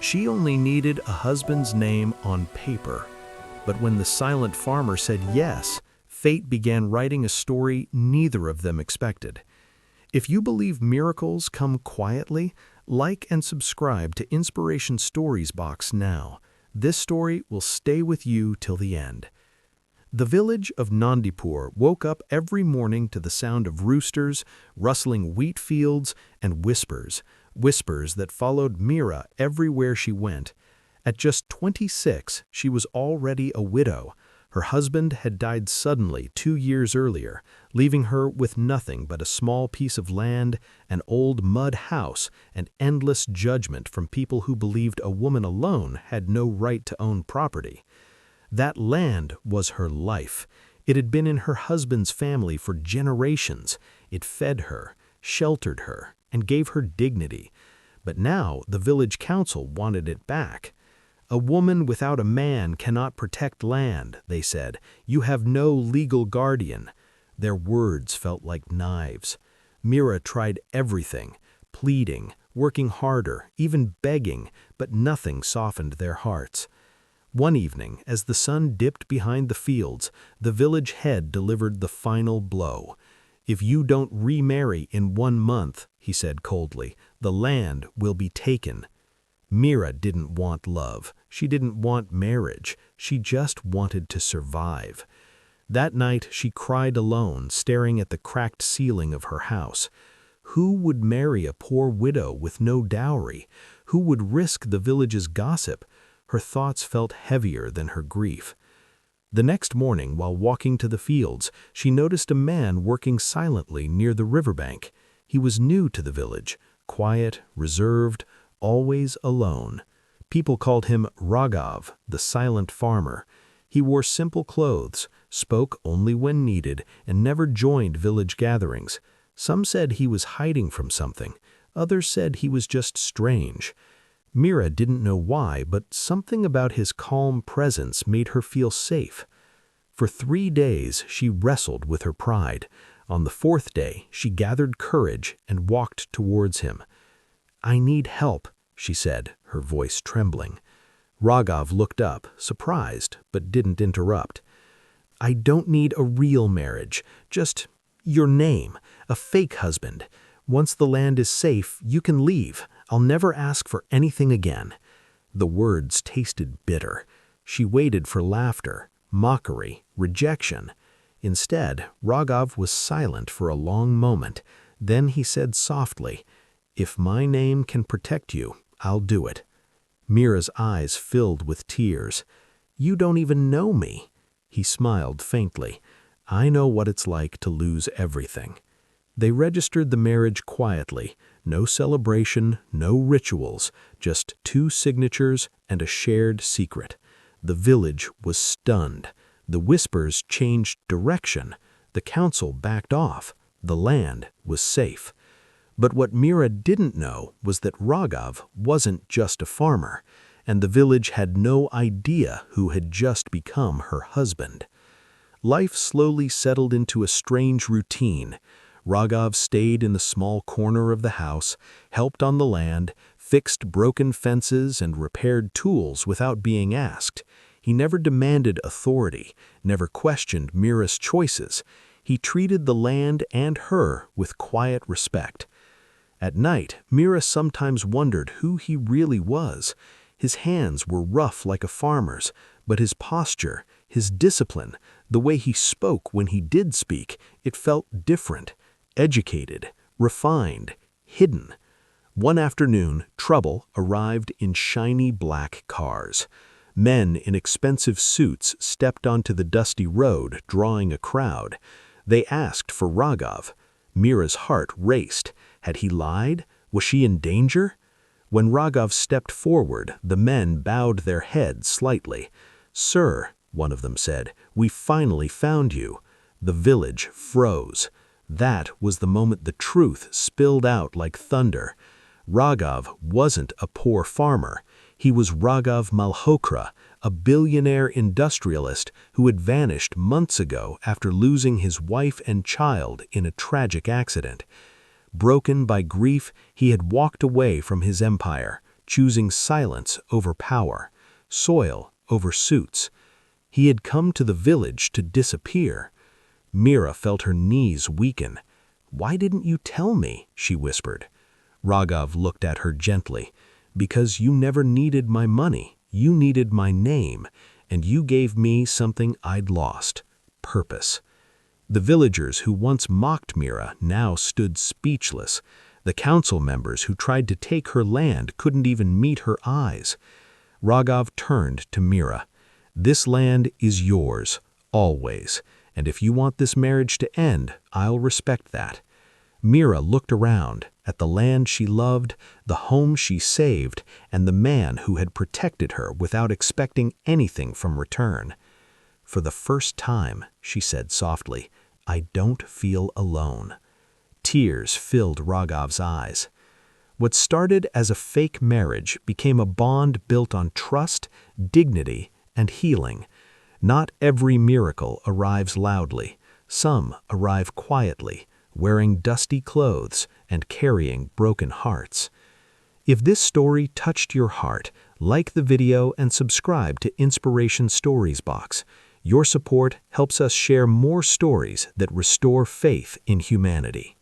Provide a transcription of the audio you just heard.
She only needed a husband's name on paper. But when the silent farmer said yes, fate began writing a story neither of them expected. If you believe miracles come quietly, like and subscribe to Inspiration Stories box now. This story will stay with you till the end. The village of Nandipur woke up every morning to the sound of roosters, rustling wheat fields, and whispers that followed Meera everywhere she went. At just 26, she was already a widow. Her husband had died suddenly 2 years earlier, leaving her with nothing but a small piece of land, an old mud house, and endless judgment from people who believed a woman alone had no right to own property. That land was her life. It had been in her husband's family for generations. It fed her, sheltered her, and gave her dignity. But now the village council wanted it back. "A woman without a man cannot protect land," they said. "You have no legal guardian." Their words felt like knives. Meera tried everything, pleading, working harder, even begging, but nothing softened their hearts. One evening, as the sun dipped behind the fields, the village head delivered the final blow. "If you don't remarry in 1 month," he said coldly, "the land will be taken." Meera didn't want love. She didn't want marriage. She just wanted to survive. That night, she cried alone, staring at the cracked ceiling of her house. Who would marry a poor widow with no dowry? Who would risk the village's gossip? Her thoughts felt heavier than her grief. The next morning, while walking to the fields, she noticed a man working silently near the riverbank. He was new to the village, quiet, reserved, always alone. People called him Raghav, the silent farmer. He wore simple clothes, spoke only when needed, and never joined village gatherings. Some said he was hiding from something. Others said he was just strange. Meera didn't know why, but something about his calm presence made her feel safe. For 3 days, she wrestled with her pride. On the 4th day, she gathered courage and walked towards him. "I need help," she said, her voice trembling. Raghav looked up, surprised, but didn't interrupt. "I don't need a real marriage, just your name, a fake husband. Once the land is safe, you can leave. I'll never ask for anything again." The words tasted bitter. She waited for laughter, mockery, rejection. Instead, Raghav was silent for a long moment. Then he said softly, "If my name can protect you, I'll do it." Meera's eyes filled with tears. "You don't even know me." He smiled faintly. "I know what it's like to lose everything." They registered the marriage quietly. No celebration, no rituals, just 2 signatures and a shared secret. The village was stunned. The whispers changed direction. The council backed off. The land was safe. But what Meera didn't know was that Raghav wasn't just a farmer, and the village had no idea who had just become her husband. Life slowly settled into a strange routine. Raghav stayed in the small corner of the house, helped on the land, fixed broken fences and repaired tools without being asked. He never demanded authority, never questioned Meera's choices. He treated the land and her with quiet respect. At night, Meera sometimes wondered who he really was. His hands were rough like a farmer's, but his posture, his discipline, the way he spoke when he did speak, it felt different. Educated, refined, hidden. One afternoon, trouble arrived in shiny black cars. Men in expensive suits stepped onto the dusty road, drawing a crowd. They asked for Raghav. Meera's heart raced. Had he lied? Was she in danger? When Raghav stepped forward, the men bowed their heads slightly. "Sir," one of them said, "we finally found you." The village froze. That was the moment the truth spilled out like thunder. Raghav wasn't a poor farmer. He was Raghav Malhotra, a billionaire industrialist who had vanished months ago after losing his wife and child in a tragic accident. Broken by grief, he had walked away from his empire, choosing silence over power, soil over suits. He had come to the village to disappear. Mira felt her knees weaken. "Why didn't you tell me?" she whispered. Raghav looked at her gently. "Because you never needed my money. You needed my name, and you gave me something I'd lost: purpose." The villagers who once mocked Mira now stood speechless. The council members who tried to take her land couldn't even meet her eyes. Raghav turned to Mira. "This land is yours, always, and if you want this marriage to end, I'll respect that." Mira looked around at the land she loved, the home she saved, and the man who had protected her without expecting anything from return. "For the first time," she said softly, "I don't feel alone." Tears filled Raghav's eyes. What started as a fake marriage became a bond built on trust, dignity, and healing. Not every miracle arrives loudly. Some arrive quietly, wearing dusty clothes and carrying broken hearts. If this story touched your heart, like the video and subscribe to Inspiration Stories Box. Your support helps us share more stories that restore faith in humanity.